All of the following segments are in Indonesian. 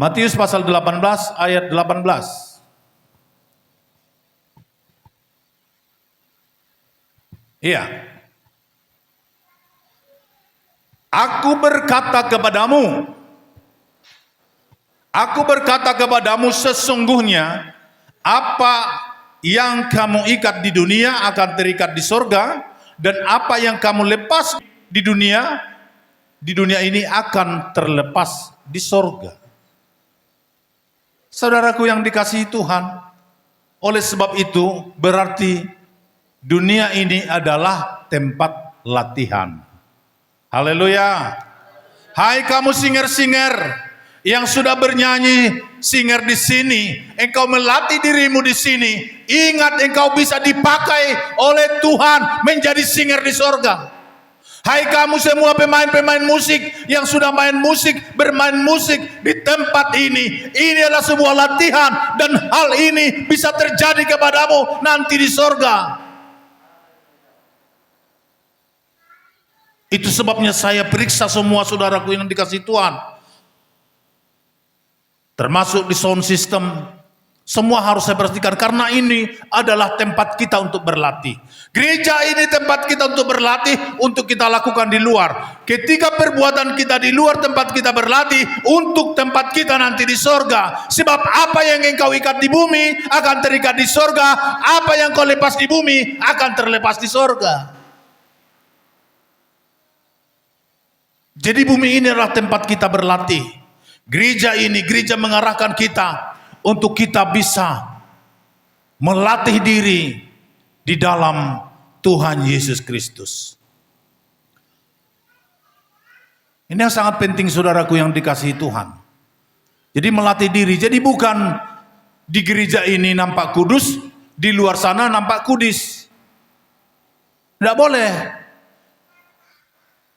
Matius pasal 18 ayat 18. Iya. Aku berkata kepadamu sesungguhnya apa yang kamu ikat di dunia akan terikat di sorga, dan apa yang kamu lepas di dunia ini akan terlepas di sorga. Saudaraku yang dikasihi Tuhan, oleh sebab itu berarti dunia ini adalah tempat latihan. Haleluya. Hai kamu singer-singer yang sudah bernyanyi singer di sini, engkau melatih dirimu di sini. Ingat, engkau bisa dipakai oleh Tuhan menjadi singer di sorga. Hai kamu semua pemain-pemain musik yang sudah bermain musik di tempat ini adalah sebuah latihan, dan hal ini bisa terjadi kepadamu nanti di sorga. Itu sebabnya saya periksa semua saudaraku yang dikasihi Tuhan, termasuk di sound system. Semua harus saya perhatikan, karena ini adalah tempat kita untuk berlatih. Gereja ini tempat kita untuk berlatih, untuk kita lakukan di luar. Ketika perbuatan kita di luar tempat kita berlatih, untuk tempat kita nanti di sorga. Sebab apa yang engkau ikat di bumi akan terikat di sorga, apa yang kau lepas di bumi akan terlepas di sorga. Jadi bumi ini adalah tempat kita berlatih. Gereja mengarahkan kita untuk kita bisa melatih diri di dalam Tuhan Yesus Kristus. Ini yang sangat penting saudaraku yang dikasihi Tuhan. Jadi melatih diri. Jadi bukan di gereja ini nampak kudus, di luar sana nampak kudis. Tidak boleh.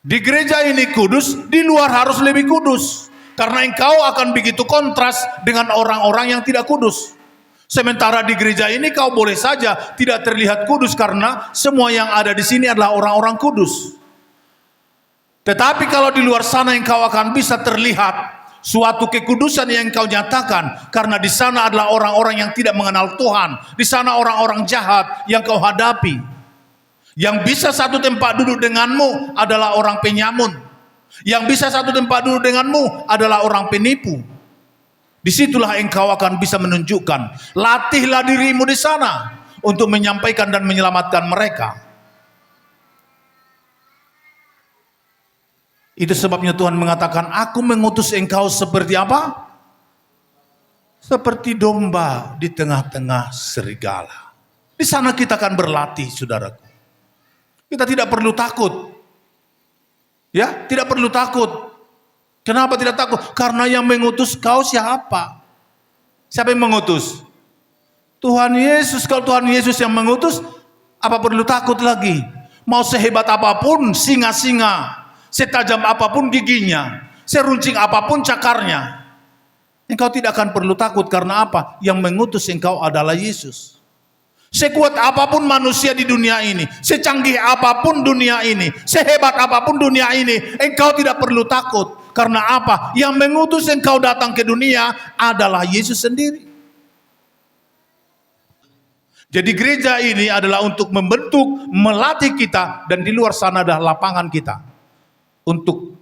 Di gereja ini kudus, di luar harus lebih kudus. Karena engkau akan begitu kontras dengan orang-orang yang tidak kudus. Sementara di gereja ini kau boleh saja tidak terlihat kudus, karena semua yang ada di sini adalah orang-orang kudus. Tetapi kalau di luar sana engkau akan bisa terlihat suatu kekudusan yang engkau nyatakan, karena di sana adalah orang-orang yang tidak mengenal Tuhan. Di sana orang-orang jahat yang kau hadapi. Yang bisa satu tempat duduk denganmu adalah orang penyamun. Yang bisa satu tempat duduk denganmu adalah orang penipu. Disitulah engkau akan bisa menunjukkan. Latihlah dirimu di sana untuk menyampaikan dan menyelamatkan mereka. Itu sebabnya Tuhan mengatakan, aku mengutus engkau seperti apa? Seperti domba di tengah-tengah serigala. Di sana kita akan berlatih, saudaraku. Kita tidak perlu takut. Ya, tidak perlu takut. Kenapa tidak takut? Karena yang mengutus kau siapa? Siapa yang mengutus? Tuhan Yesus. Kalau Tuhan Yesus yang mengutus, apa perlu takut lagi? Mau sehebat apapun singa-singa, setajam apapun giginya, seruncing apapun cakarnya, engkau tidak akan perlu takut. Karena apa? Yang mengutus engkau adalah Yesus. Sekuat apapun manusia di dunia ini, secanggih apapun dunia ini, sehebat apapun dunia ini, engkau tidak perlu takut. Karena apa? Yang mengutus engkau datang ke dunia adalah Yesus sendiri. Jadi gereja ini adalah untuk membentuk, melatih kita, dan di luar sana adalah lapangan kita untuk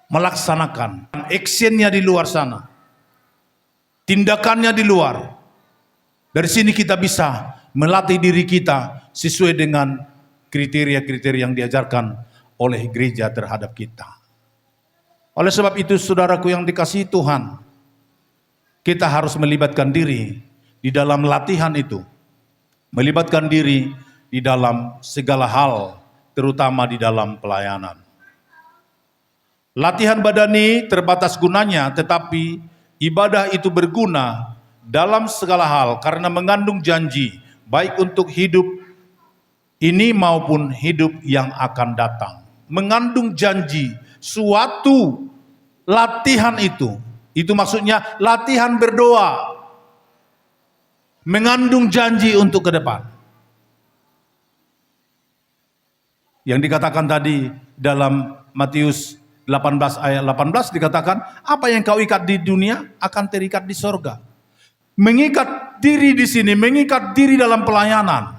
melaksanakan actionnya di luar sana, tindakannya di luar. Dari sini kita bisa melatih diri kita sesuai dengan kriteria-kriteria yang diajarkan oleh gereja terhadap kita. Oleh sebab itu saudaraku yang dikasihi Tuhan, kita harus melibatkan diri di dalam latihan itu. Melibatkan diri di dalam segala hal, terutama di dalam pelayanan. Latihan badani terbatas gunanya, tetapi ibadah itu berguna dalam segala hal karena mengandung janji, baik untuk hidup ini maupun hidup yang akan datang. Mengandung janji, suatu latihan itu maksudnya latihan berdoa, mengandung janji untuk ke depan. Yang dikatakan tadi dalam Matius 18 ayat 18 dikatakan, apa yang kau ikat di dunia akan terikat di sorga. Mengikat diri di sini, mengikat diri dalam pelayanan,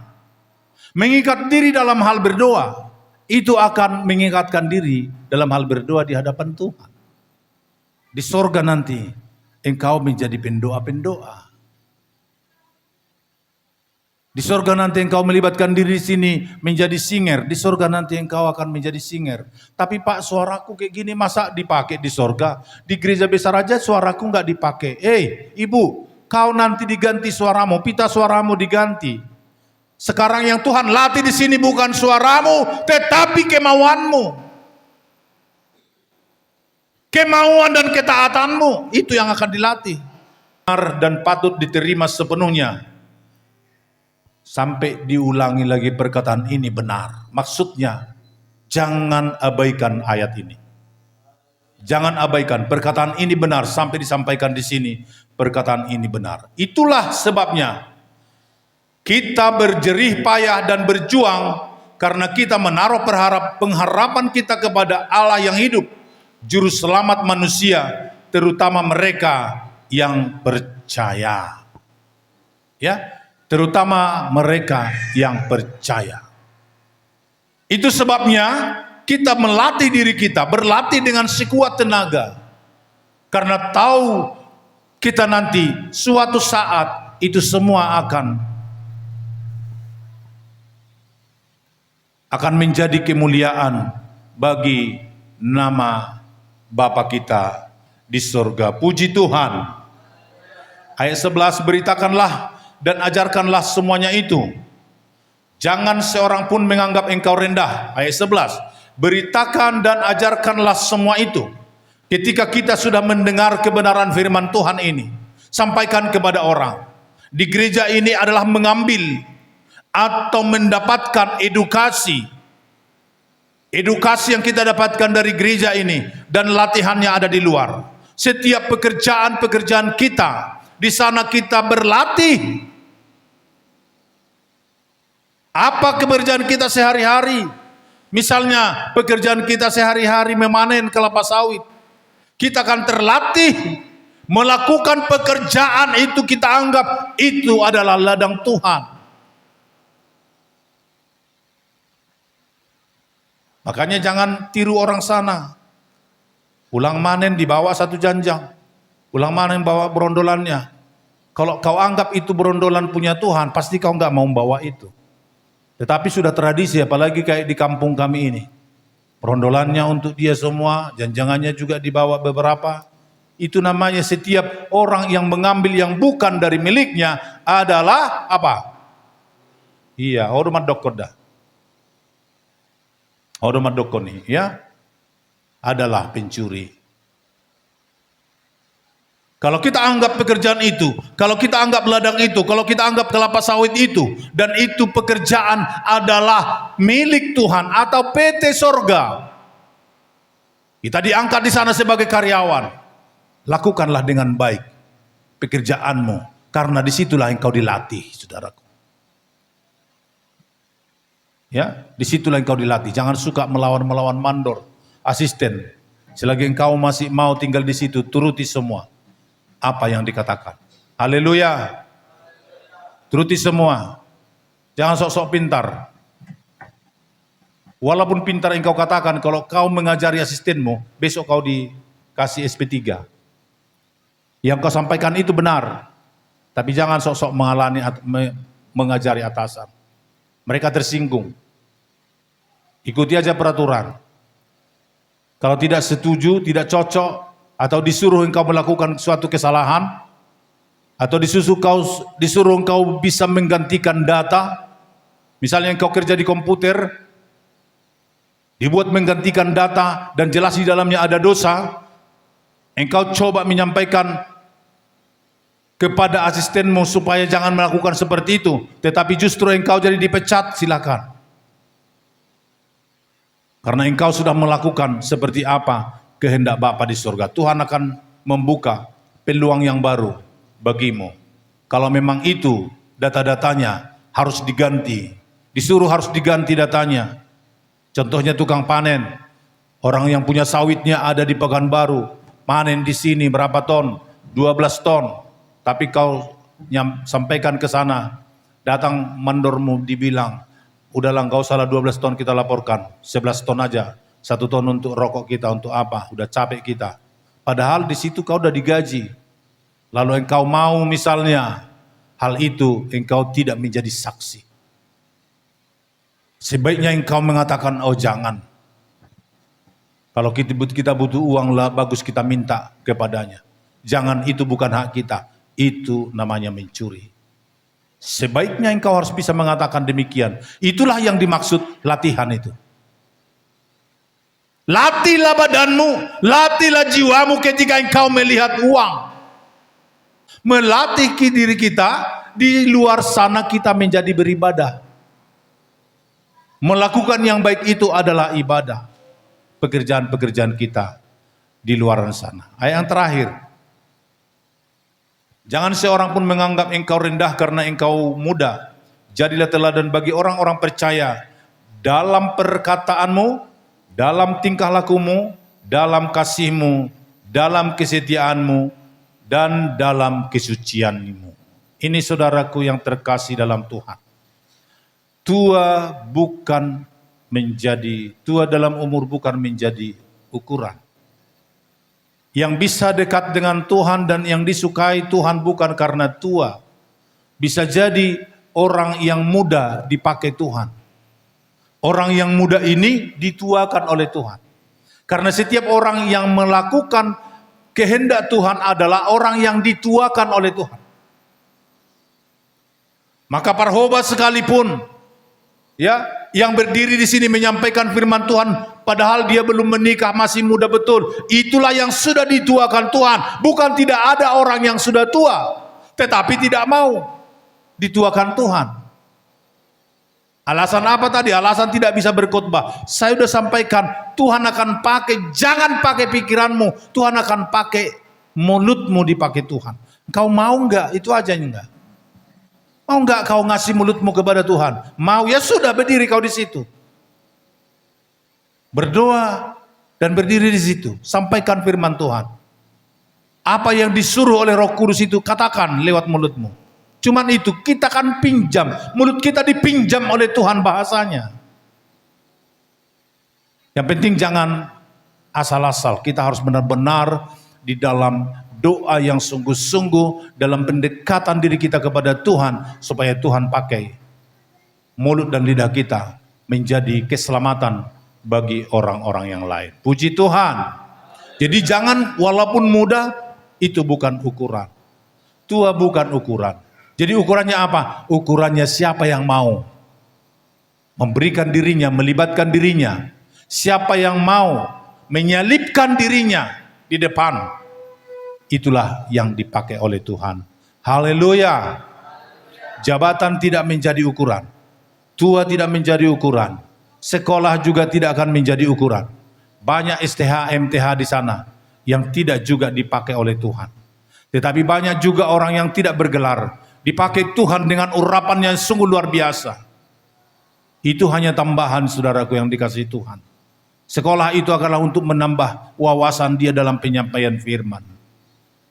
mengikat diri dalam hal berdoa, itu akan mengikatkan diri dalam hal berdoa di hadapan Tuhan. Di sorga nanti engkau menjadi pendoa-pendoa. Di sorga nanti engkau melibatkan diri di sini menjadi singer. Di sorga nanti engkau akan menjadi singer. Tapi Pak, suaraku kayak gini masa dipakai di sorga? Di gereja besar aja suaraku nggak dipakai. Ibu, kau nanti diganti suaramu, pita suaramu diganti. Sekarang yang Tuhan latih di sini bukan suaramu, tetapi kemauanmu. Kemauan dan ketaatanmu itu yang akan dilatih. Benar dan patut diterima sepenuhnya. Sampai diulangi lagi perkataan ini benar. Maksudnya, jangan abaikan ayat ini. Jangan abaikan perkataan ini benar sampai disampaikan di sini. Perkataan ini benar. Itulah sebabnya kita berjerih payah dan berjuang karena kita menaruh pengharapan kita kepada Allah yang hidup, juru selamat manusia, terutama mereka yang percaya. Ya, terutama mereka yang percaya. Itu sebabnya kita melatih diri kita, berlatih dengan sekuat tenaga. Karena tahu kita nanti suatu saat itu semua akan menjadi kemuliaan bagi nama Bapa kita di surga. Puji Tuhan. Ayat 11, beritakanlah dan ajarkanlah semuanya itu. Jangan seorang pun menganggap engkau rendah. Ayat 11. Beritakan dan ajarkanlah semua itu. Ketika kita sudah mendengar kebenaran firman Tuhan ini, sampaikan kepada orang. Di gereja ini adalah mengambil atau mendapatkan edukasi. Edukasi yang kita dapatkan dari gereja ini dan latihannya ada di luar. Setiap pekerjaan-pekerjaan kita, di sana kita berlatih. Apa pekerjaan kita sehari-hari? Misalnya pekerjaan kita sehari-hari memanen kelapa sawit. Kita akan terlatih melakukan pekerjaan itu, kita anggap itu adalah ladang Tuhan. Makanya jangan tiru orang sana. Pulang manen dibawa satu janjang. Pulang manen bawa berondolannya. Kalau kau anggap itu berondolan punya Tuhan, pasti kau nggak mau membawa itu. Tetapi sudah tradisi, apalagi kayak di kampung kami ini. Berondolannya untuk dia semua, janjangannya juga dibawa beberapa. Itu namanya setiap orang yang mengambil yang bukan dari miliknya adalah apa? Iya, hormat dokoda. Hormat dokoni, ya. Adalah pencuri. Kalau kita anggap pekerjaan itu, kalau kita anggap ladang itu, kalau kita anggap kelapa sawit itu, dan itu pekerjaan adalah milik Tuhan atau PT Sorga, kita diangkat di sana sebagai karyawan, lakukanlah dengan baik pekerjaanmu, karena disitulah engkau dilatih, saudaraku. Ya, disitulah engkau dilatih. Jangan suka melawan mandor, asisten. Selagi engkau masih mau tinggal di situ, turuti semua apa yang dikatakan. Haleluya. Turuti semua. Jangan sok-sok pintar. Walaupun pintar engkau katakan, kalau kau mengajari asistenmu, besok kau dikasih SP3. Yang kau sampaikan itu benar. Tapi jangan sok-sok mengajari atasan. Mereka tersinggung. Ikuti aja peraturan. Kalau tidak setuju, tidak cocok, atau disuruh engkau melakukan suatu kesalahan, atau disuruh engkau bisa menggantikan data, misalnya engkau kerja di komputer, dibuat menggantikan data dan jelas di dalamnya ada dosa, engkau coba menyampaikan kepada asistenmu supaya jangan melakukan seperti itu, tetapi justru engkau jadi dipecat, silakan. Karena engkau sudah melakukan seperti apa kehendak Bapa di surga. Tuhan akan membuka peluang yang baru bagimu. Kalau memang itu data-datanya harus diganti, disuruh harus diganti datanya. Contohnya tukang panen. Orang yang punya sawitnya ada di Pekanbaru, panen di sini berapa ton? 12 ton. Tapi kau sampaikan ke sana, datang mandormu dibilang, udahlah enggak usah 12 ton kita laporkan, 11 ton aja. 1 ton untuk rokok kita, untuk apa? Udah capek kita. Padahal di situ kau udah digaji. Lalu engkau mau misalnya hal itu, engkau tidak menjadi saksi. Sebaiknya engkau mengatakan, oh jangan. Kalau kita butuh uang lah, bagus kita minta kepadanya. Jangan, itu bukan hak kita. Itu namanya mencuri. Sebaiknya engkau harus bisa mengatakan demikian. Itulah yang dimaksud latihan itu. Latihlah badanmu, latihlah jiwamu ketika engkau melihat uang. Melatih diri kita, di luar sana kita menjadi beribadah. Melakukan yang baik itu adalah ibadah. Pekerjaan-pekerjaan kita di luar sana. Ayat yang terakhir. Jangan seorang pun menganggap engkau rendah karena engkau muda. Jadilah teladan bagi orang-orang percaya dalam perkataanmu, dalam tingkah lakumu, dalam kasihmu, dalam kesetiaanmu, dan dalam kesucianmu. Ini saudaraku yang terkasih dalam Tuhan. Tua dalam umur bukan menjadi ukuran. Yang bisa dekat dengan Tuhan dan yang disukai Tuhan bukan karena tua. Bisa jadi orang yang muda dipakai Tuhan. Orang yang muda ini dituakan oleh Tuhan. Karena setiap orang yang melakukan kehendak Tuhan adalah orang yang dituakan oleh Tuhan. Maka Parhoba sekalipun yang berdiri di sini menyampaikan firman Tuhan, padahal dia belum menikah, masih muda betul. Itulah yang sudah dituakan Tuhan. Bukan tidak ada orang yang sudah tua, tetapi tidak mau dituakan Tuhan. Alasan apa tadi? Alasan tidak bisa berkhotbah. Saya sudah sampaikan, Tuhan akan pakai, jangan pakai pikiranmu, Tuhan akan pakai mulutmu, dipakai Tuhan. Kau mau enggak? Itu aja enggak. Mau enggak kau ngasih mulutmu kepada Tuhan? Mau, ya sudah, berdiri kau di situ. Berdoa dan berdiri di situ. Sampaikan firman Tuhan. Apa yang disuruh oleh Roh Kudus itu katakan lewat mulutmu. Cuman itu, kita kan pinjam. Mulut kita dipinjam oleh Tuhan bahasanya. Yang penting jangan asal-asal. Kita harus benar-benar di dalam doa yang sungguh-sungguh, dalam pendekatan diri kita kepada Tuhan, supaya Tuhan pakai mulut dan lidah kita menjadi keselamatan bagi orang-orang yang lain. Puji Tuhan. Jadi jangan, walaupun muda, itu bukan ukuran. Tua bukan ukuran. Jadi ukurannya apa? Ukurannya siapa yang mau memberikan dirinya, melibatkan dirinya. Siapa yang mau menyalipkan dirinya di depan. Itulah yang dipakai oleh Tuhan. Haleluya. Jabatan tidak menjadi ukuran. Tua tidak menjadi ukuran. Sekolah juga tidak akan menjadi ukuran. Banyak STH, MTH di sana yang tidak juga dipakai oleh Tuhan. Tetapi banyak juga orang yang tidak bergelar, dipakai Tuhan dengan urapan yang sungguh luar biasa. Itu hanya tambahan, saudaraku yang dikasihi Tuhan. Sekolah itu adalah untuk menambah wawasan dia dalam penyampaian firman.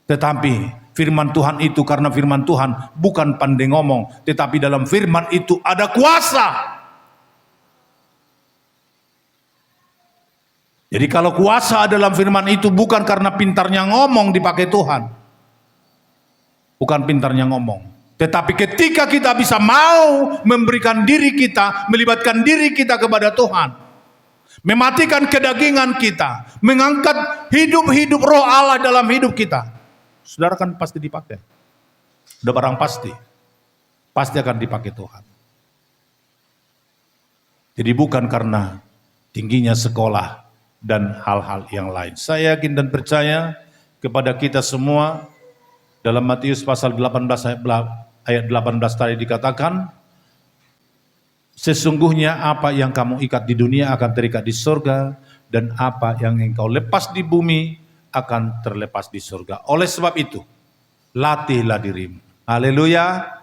Tetapi firman Tuhan itu, karena firman Tuhan bukan pandai ngomong, tetapi dalam firman itu ada kuasa. Jadi kalau kuasa dalam firman itu bukan karena pintarnya ngomong dipakai Tuhan. Bukan pintarnya ngomong. Tetapi ketika kita bisa mau memberikan diri kita, melibatkan diri kita kepada Tuhan. Mematikan kedagingan kita. Mengangkat hidup-hidup roh Allah dalam hidup kita. Saudara kan pasti dipakai. Udah barang pasti. Pasti akan dipakai Tuhan. Jadi bukan karena tingginya sekolah dan hal-hal yang lain. Saya yakin dan percaya kepada kita semua, dalam Matius pasal 18 ayat 18 tadi dikatakan, sesungguhnya apa yang kamu ikat di dunia akan terikat di surga, dan apa yang engkau lepas di bumi akan terlepas di surga. Oleh sebab itu, latihlah dirimu. Haleluya.